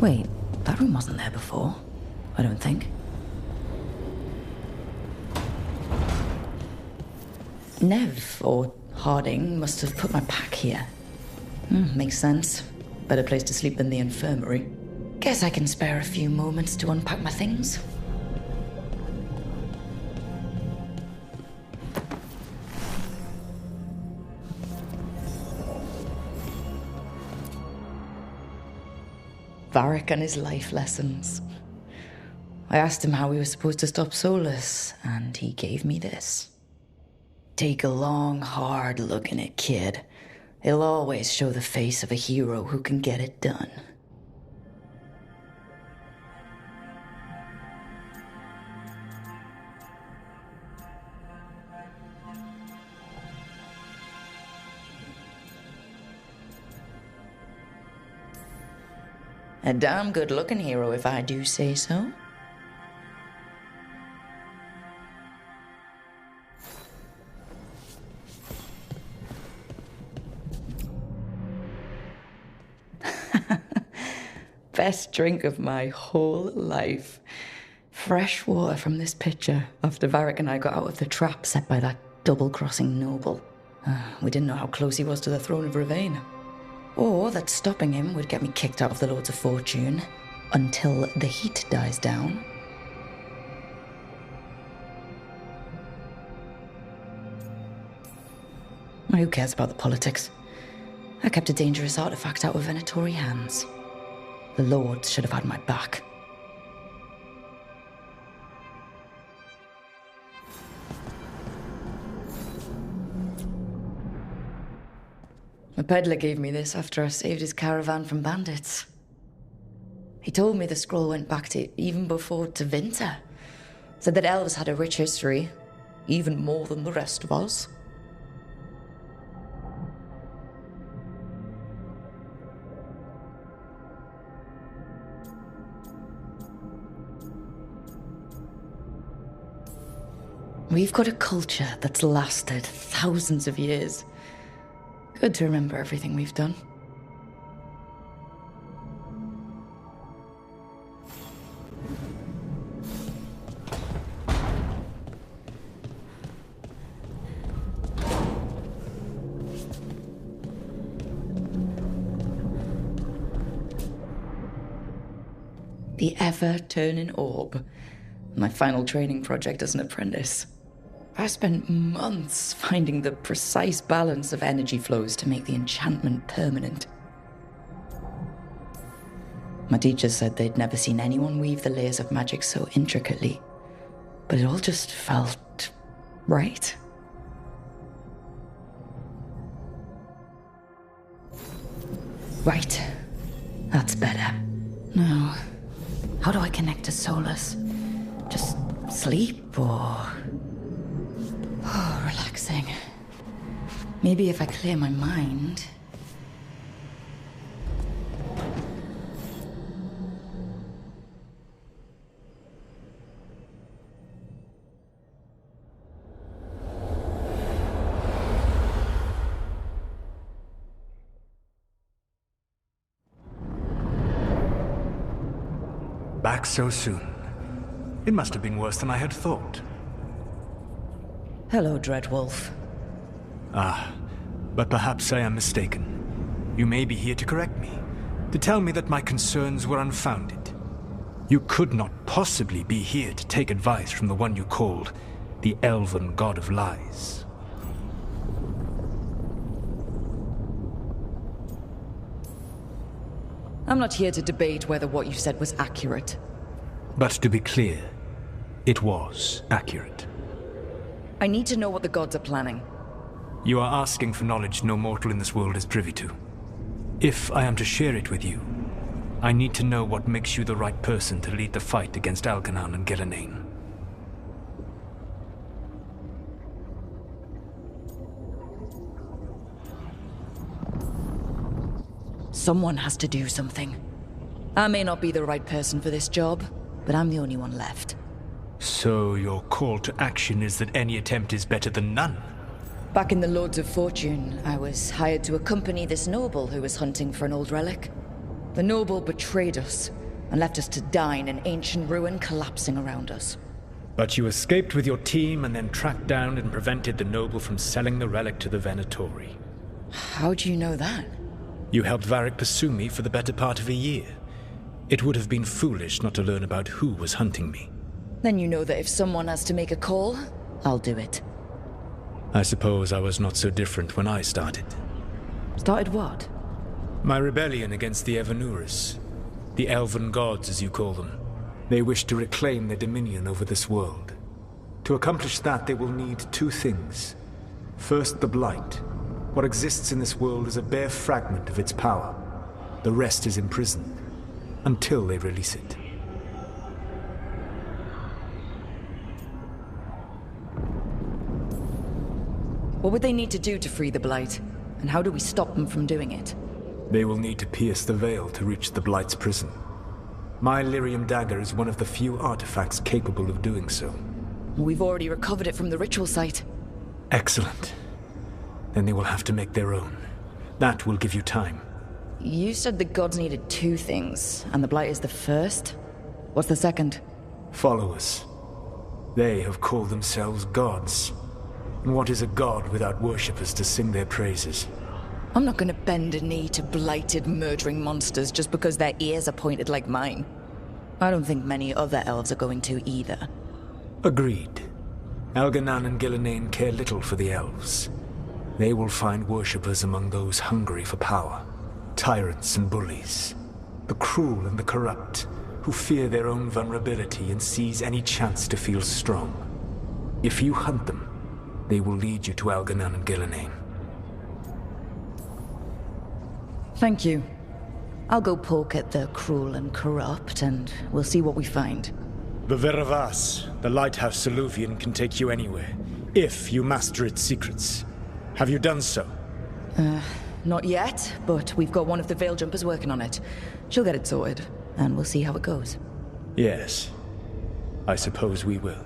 Wait, that room wasn't there before. I don't think. Nev, or Harding, must have put my pack here. Makes sense. Better place to sleep than the infirmary. Guess I can spare a few moments to unpack my things. Varric and his life lessons. I asked him how we were supposed to stop Solus, and he gave me this. Take a long, hard look in it, kid. It'll always show the face of a hero who can get it done. A damn good-looking hero, if I do say so. Best drink of my whole life. Fresh water from this pitcher after Varric and I got out of the trap set by that double-crossing noble. We didn't know how close he was to the throne of Ravane. Or that stopping him would get me kicked out of the Lords of Fortune until the heat dies down. Who cares about the politics? I kept a dangerous artifact out of Venatori hands. The Lords should have had my back. A peddler gave me this after I saved his caravan from bandits. He told me the scroll went back to even before Tevinter. Said that elves had a rich history, even more than the rest of us. We've got a culture that's lasted thousands of years. Good to remember everything we've done. The ever-turning orb. My final training project as an apprentice. I spent months finding the precise balance of energy flows to make the enchantment permanent. My teacher said they'd never seen anyone weave the layers of magic so intricately, but it all just felt right. Right. That's better. Now, how do I connect to Solus? Just sleep or... Oh, relaxing. Maybe if I clear my mind... Back so soon. It must have been worse than I had thought. Hello, Dreadwolf. Ah, but perhaps I am mistaken. You may be here to correct me, to tell me that my concerns were unfounded. You could not possibly be here to take advice from the one you called the Elven God of Lies. I'm not here to debate whether what you said was accurate. But to be clear, it was accurate. I need to know what the gods are planning. You are asking for knowledge no mortal in this world is privy to. If I am to share it with you, I need to know what makes you the right person to lead the fight against Algernon and Gillenane. Someone has to do something. I may not be the right person for this job, but I'm the only one left. So your call to action is that any attempt is better than none? Back in the Lords of Fortune, I was hired to accompany this noble who was hunting for an old relic. The noble betrayed us and left us to die in an ancient ruin collapsing around us. But you escaped with your team and then tracked down and prevented the noble from selling the relic to the Venatori. How do you know that? You helped Varric pursue me for the better part of a year. It would have been foolish not to learn about who was hunting me. Then you know that if someone has to make a call, I'll do it. I suppose I was not so different when I started. Started what? My rebellion against the Evanuris. The elven gods, as you call them. They wish to reclaim their dominion over this world. To accomplish that, they will need two things. First, the Blight. What exists in this world is a bare fragment of its power. The rest is imprisoned, until they release it. What would they need to do to free the Blight? And how do we stop them from doing it? They will need to pierce the veil to reach the Blight's prison. My Lyrium dagger is one of the few artifacts capable of doing so. We've already recovered it from the ritual site. Excellent. Then they will have to make their own. That will give you time. You said the gods needed two things, and the Blight is the first? What's the second? Followers. They have called themselves gods. And what is a god without worshippers to sing their praises? I'm not gonna bend a knee to blighted, murdering monsters just because their ears are pointed like mine. I don't think many other elves are going to either. Agreed. Elganan and Gillenane care little for the elves. They will find worshippers among those hungry for power. Tyrants and bullies. The cruel and the corrupt, who fear their own vulnerability and seize any chance to feel strong. If you hunt them, they will lead you to Elganan and Gillenane. Thank you. I'll go poke at the cruel and corrupt, and we'll see what we find. The Veravas, the lighthouse Soluvian, can take you anywhere, if you master its secrets. Have you done so? Not yet, but we've got one of the Veil Jumpers working on it. She'll get it sorted, and we'll see how it goes. Yes. I suppose we will.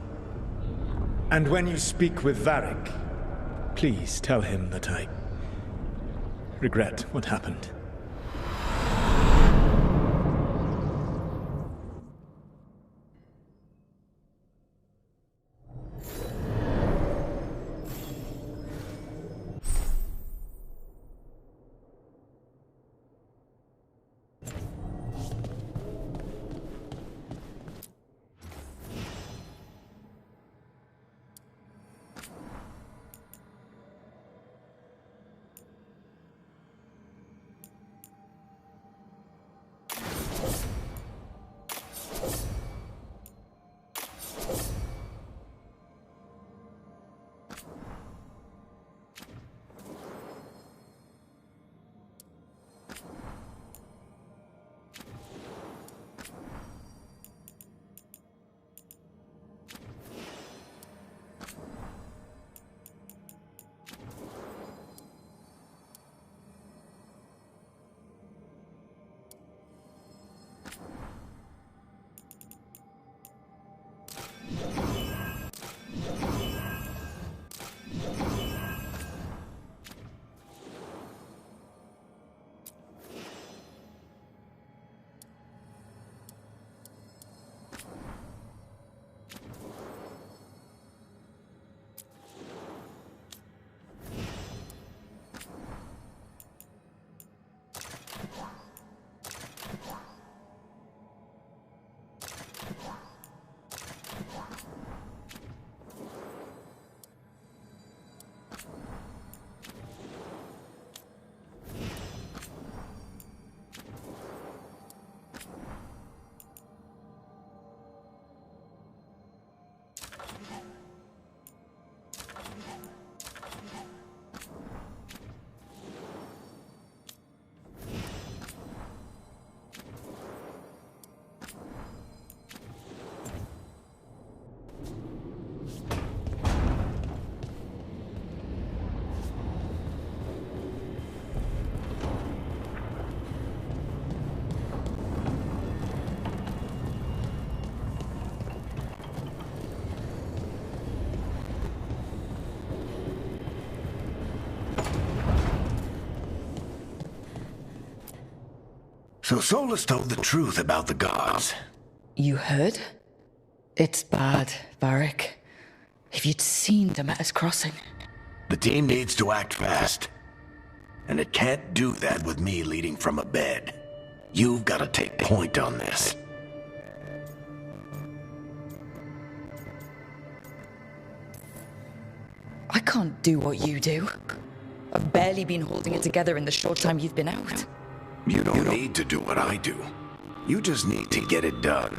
And when you speak with Varric, please tell him that I regret what happened. So Solus told the truth about the gods. You heard? It's bad, Varric. If you'd seen Demeter's crossing. The team needs to act fast. And it can't do that with me leading from a bed. You've got to take point on this. I can't do what you do. I've barely been holding it together in the short time you've been out. You don't need to do what I do. You just need to get it done.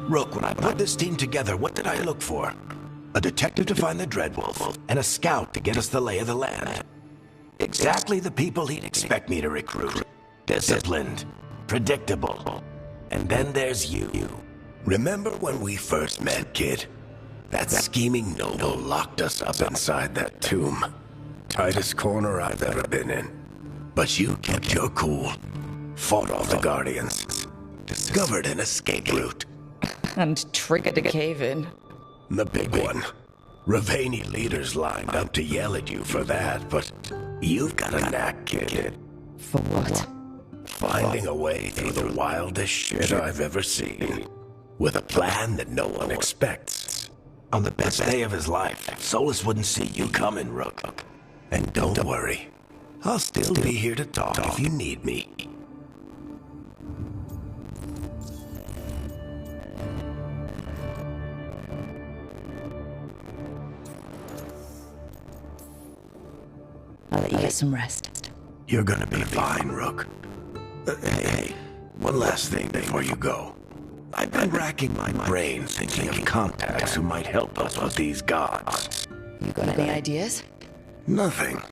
Rook, when I put this team together, what did I look for? A detective to find the Dreadwolf, and a scout to get us the lay of the land. Exactly the people he'd expect me to recruit. Disciplined, predictable. And then there's you. Remember when we first met, kid? That scheming noble locked us up inside that tomb. Tightest corner I've ever been in. But you kept your cool. Fought off the Guardians. Discovered an escape route. And triggered a cave-in. The big one. Ravani leaders lined up to yell at you for that, but you've got a knack, kid. For what? Finding a way through the wildest shit I've ever seen. With a plan that no one expects. On the best day of his life, Solus wouldn't see you coming, Rook. And don't worry. I'll still be here to talk if you need me. I'll let you get some rest. You're gonna be fine, Rook. Hey, one last thing before you go. I've been racking my brain thinking of contacts who might help us with these gods. You got any ideas? Nothing.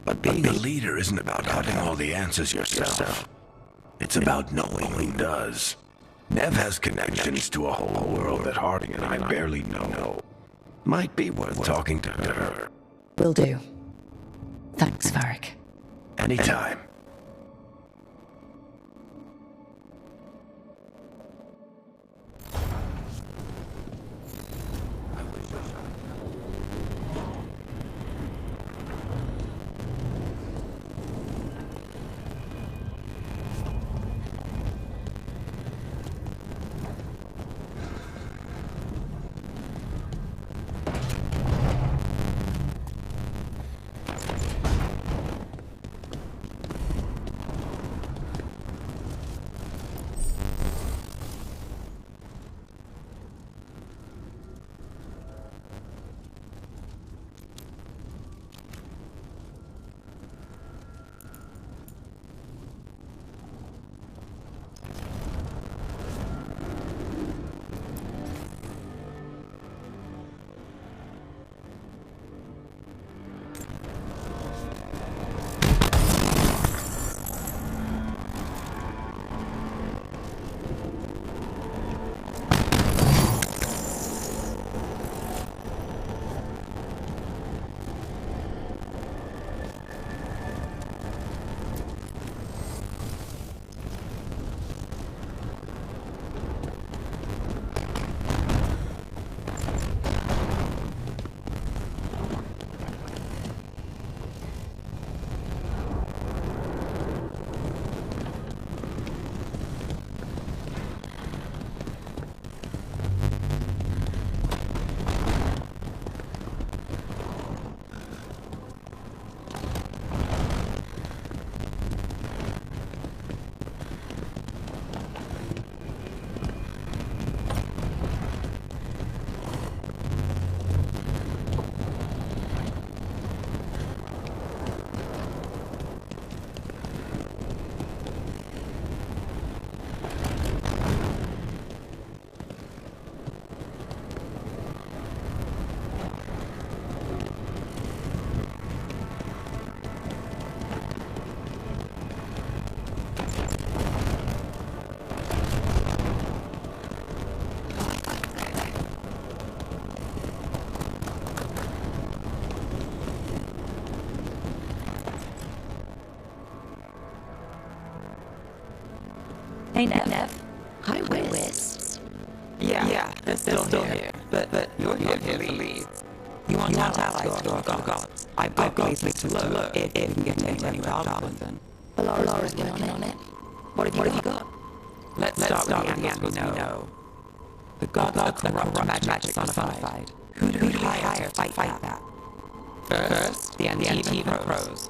But being a leader isn't about having all the answers yourself. It's about knowing who does. Nev has connections to a whole world that Harding and I barely know. Might be worth talking to her. Will do. Thanks, Varric. Anytime. Hey, Nev. Hi, Wiz. Yeah, they're still here. But you're here to leave. You want allies to go gods. I've got places to look if you can get to anywhere without them. Laura's working on it. What have you got? Let's start with the answers we know. The gods are corrupt, magic personified. Who'd hire to fight that? First, the Antivan Crows.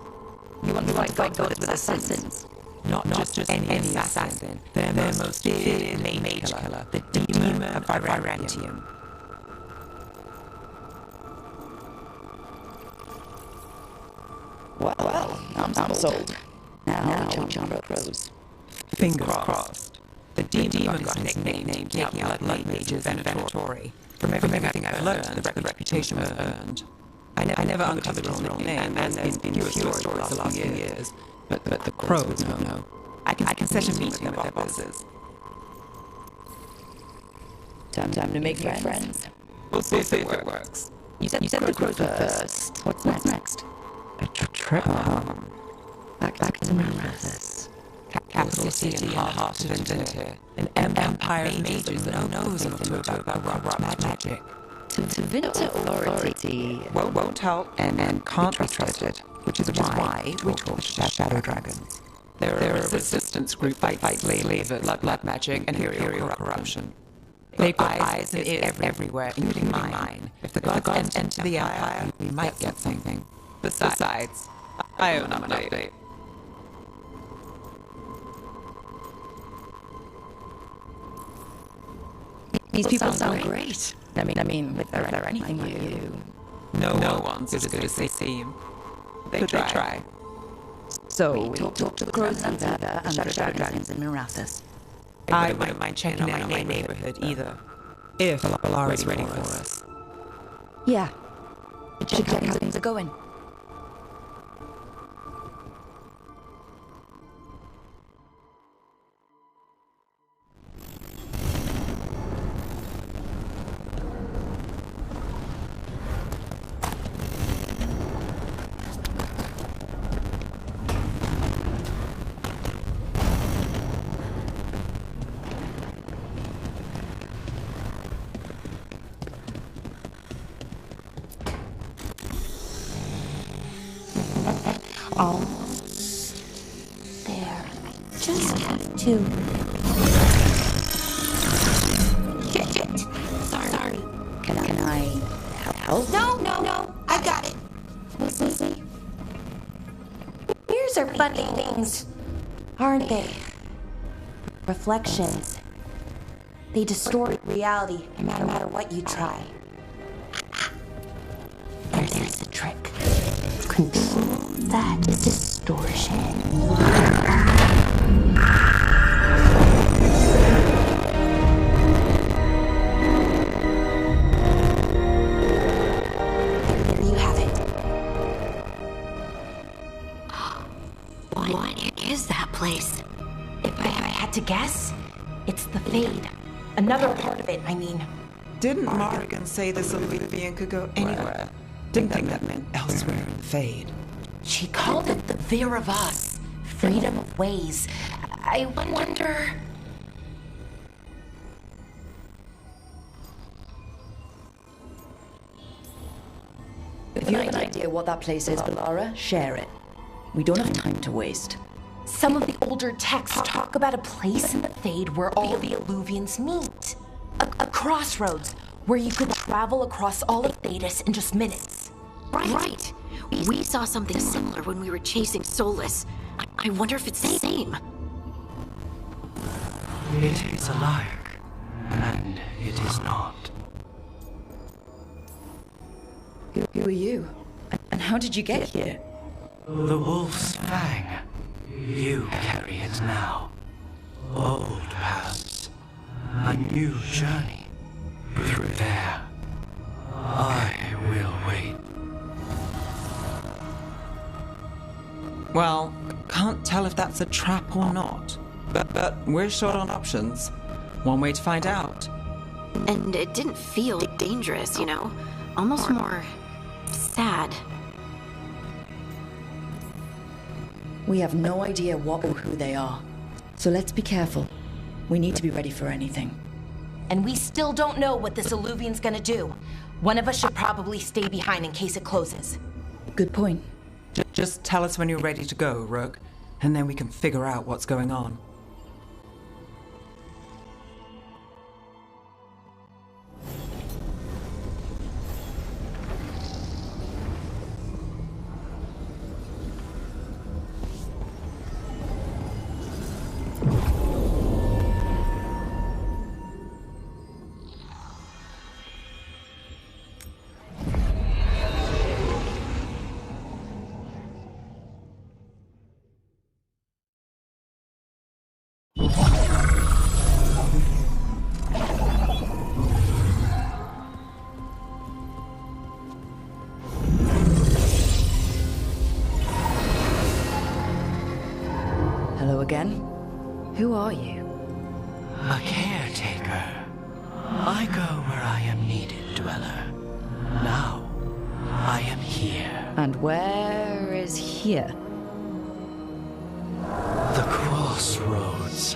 You want to fight gods with assassins? Not just any assassin. They're the most feared mage killer, the demon of Virantium. Well, I'm sold. Now we jump Crows. Fingers crossed. The demon got a nickname taking out blood mages Venatori. From everything I've learned, the reputation was earned. I never uncovered his real name, and there's been fewer stories the last few years. But the Crows know. I can set a meeting with their bosses. Time to make friends. We'll see if it works. You said the Crows were first. What's next? A trip home. Back to Marathis. Capital city and heart of Ventir. An empire of mages that knows nothing about magic. To Ventir authority Won't help and can't be trusted, which is why we talk to shadow dragons. They're a resistance group fight labor, blood magic, and imperial corruption. They've got eyes and ears everywhere, including mine. If the gods enter the empire, we might get something. Besides, I owe them an update. These people sound great. I mean, if they're anything new. No one's as good as they seem. They try. So we talk to the Crows and the Shadow Dragons in Marathis. I wouldn't mind checking out my neighborhood either. If Alari's ready for us. Yeah. Check out how things are going. Almost there. Just have to. Shit. Sorry. Can I help? No. I got it. Listen. Ears are funny things, aren't they? Reflections. They distort reality no matter what you try. And there's a trick. Control that distortion. There you have it. What is that place? If I had to guess, it's the Fade. Another part of it, I mean. Didn't Morrigan say this Olympian could go anywhere? Didn't think that meant elsewhere in the Fade. She called it the Veer of Us, freedom of ways. I wonder... If you have an idea what that place is, Balara, share it. We don't have time to waste. Some of the older texts talk about a place in the Fade where all the Alluvians meet. A crossroads, where you could travel across all of Thedas in just minutes. Right. We saw something similar when we were chasing Solus. I wonder if it's the same. It is alike, and it is not. Who are you? And how did you get here? The Wolf's Fang. You carry it now. Old paths. A new journey. Through there. I will wait. Well, can't tell if that's a trap or not. But we're short on options. One way to find out. And it didn't feel dangerous, you know? Almost more... sad. We have no idea what or who they are. So let's be careful. We need to be ready for anything. And we still don't know what this Alluvian's gonna do. One of us should probably stay behind in case it closes. Good point. Just tell us when you're ready to go, Rook, and then we can figure out what's going on. Hello again. Who are you? A caretaker. I go where I am needed, Dweller. Now, I am here. And where is here? The Crossroads.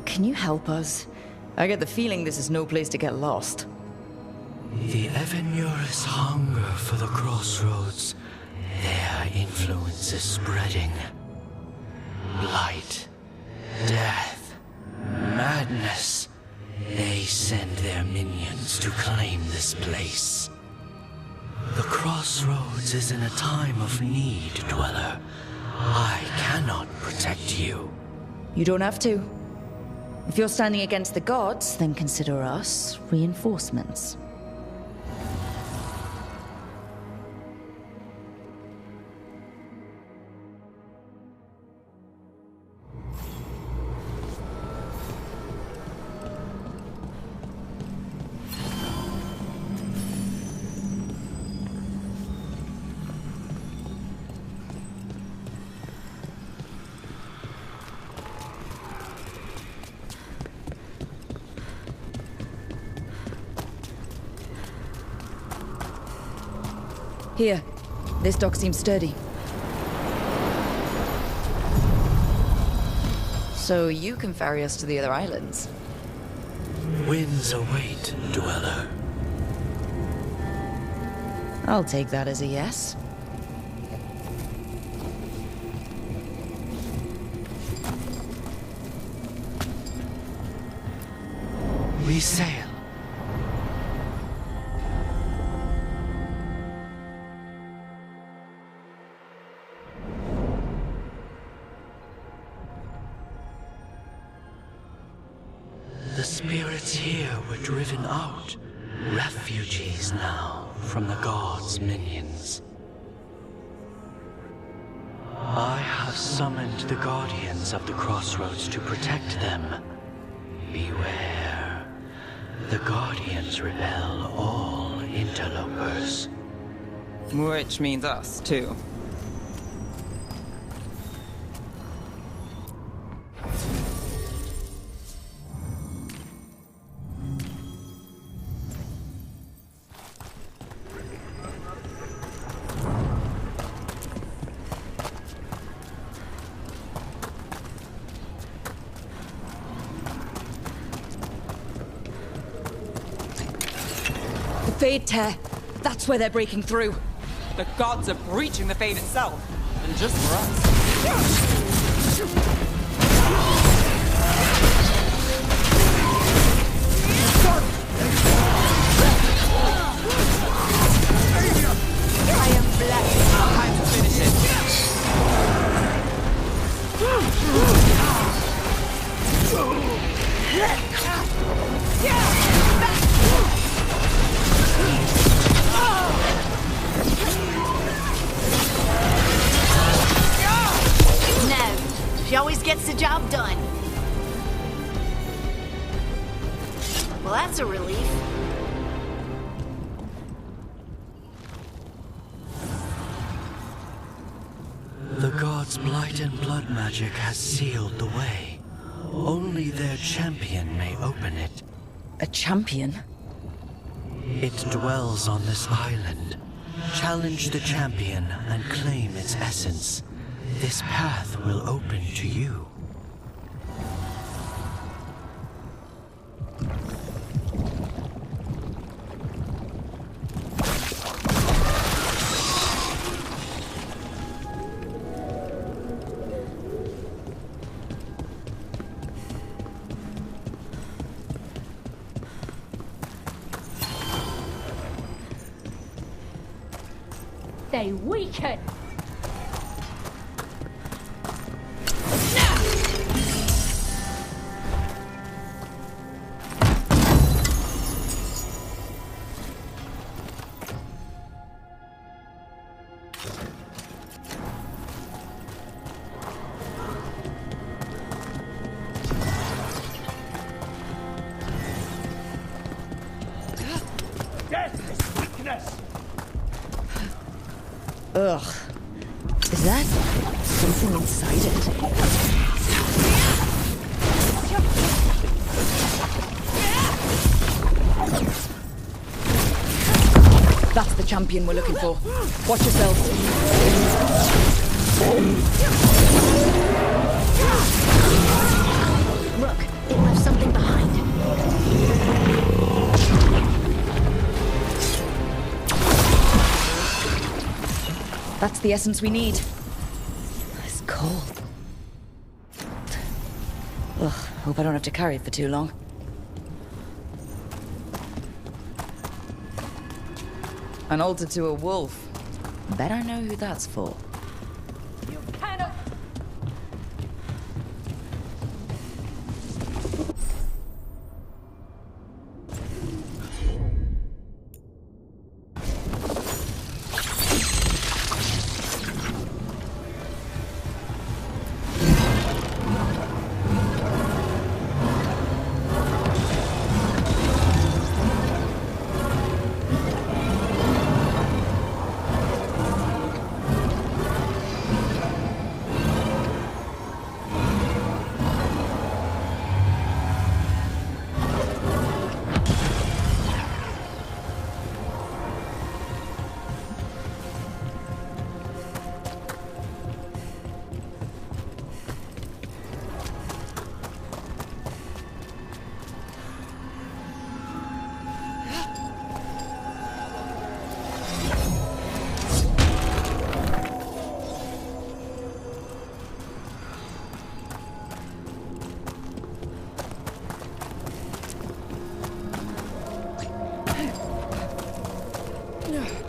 Can you help us? I get the feeling this is no place to get lost. The Evenurus hunger for the Crossroads. Their influence is spreading. Blight, death, madness. They send their minions to claim this place. The Crossroads is in a time of need, Dweller. I cannot protect you. You don't have to. If you're standing against the gods, then consider us reinforcements. Here. This dock seems sturdy. So you can ferry us to the other islands? Winds await, Dweller. I'll take that as a yes. We sail. The spirits here were driven out, refugees now from the gods' minions. I have summoned the guardians of the Crossroads to protect them. Beware. The guardians repel all interlopers. Which means us, too. Fade tear. That's where they're breaking through. The gods are breaching the Fade itself, and just for us. I am blessed. Time to finish She always gets the job done. Well, that's a relief. The gods' blight and blood magic has sealed the way. Only their champion may open it. A champion? It dwells on this island. Challenge the champion and claim its essence. This path will open to you. They weaken. Ugh. Is that something inside it? That's the champion we're looking for. Watch yourself. Look, it left something behind. That's the essence we need. It's cold. Ugh, hope I don't have to carry it for too long. An altar to a wolf. Bet I know who that's for. You cannot.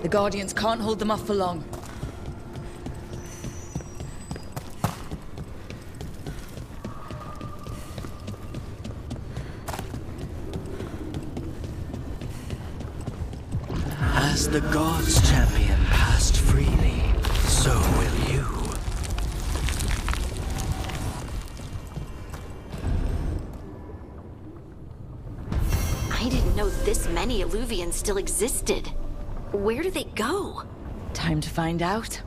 The Guardians can't hold them off for long. As the God's champion passed freely, so will you. I didn't know this many Illuvians still existed. Where do they go? Time to find out.